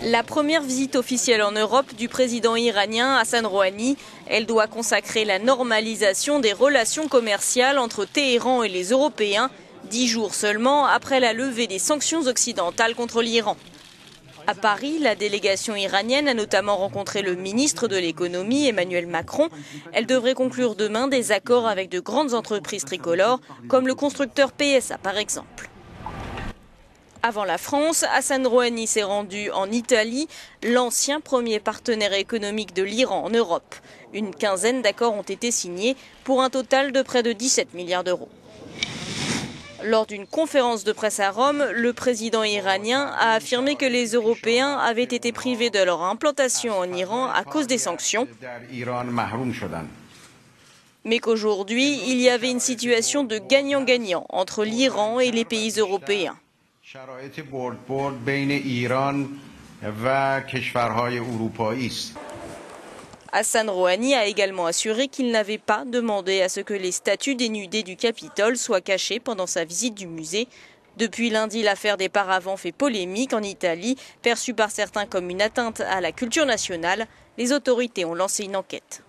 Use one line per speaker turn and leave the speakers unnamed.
La première visite officielle en Europe du président iranien Hassan Rouhani, elle doit consacrer la normalisation des relations commerciales entre Téhéran et les Européens, 10 jours seulement après la levée des sanctions occidentales contre l'Iran. À Paris, la délégation iranienne a notamment rencontré le ministre de l'économie, Emmanuel Macron. Elle devrait conclure demain des accords avec de grandes entreprises tricolores, comme le constructeur PSA par exemple. Avant la France, Hassan Rouhani s'est rendu en Italie, l'ancien premier partenaire économique de l'Iran en Europe. Une quinzaine d'accords ont été signés pour un total de près de 17 milliards d'euros. Lors d'une conférence de presse à Rome, le président iranien a affirmé que les Européens avaient été privés de leur implantation en Iran à cause des sanctions, mais qu'aujourd'hui, il y avait une situation de gagnant-gagnant entre l'Iran et les pays européens. Hassan Rouhani a également assuré qu'il n'avait pas demandé à ce que les statues dénudées du Capitole soient cachées pendant sa visite du musée. Depuis lundi, l'affaire des paravents fait polémique en Italie, perçue par certains comme une atteinte à la culture nationale. Les autorités ont lancé une enquête.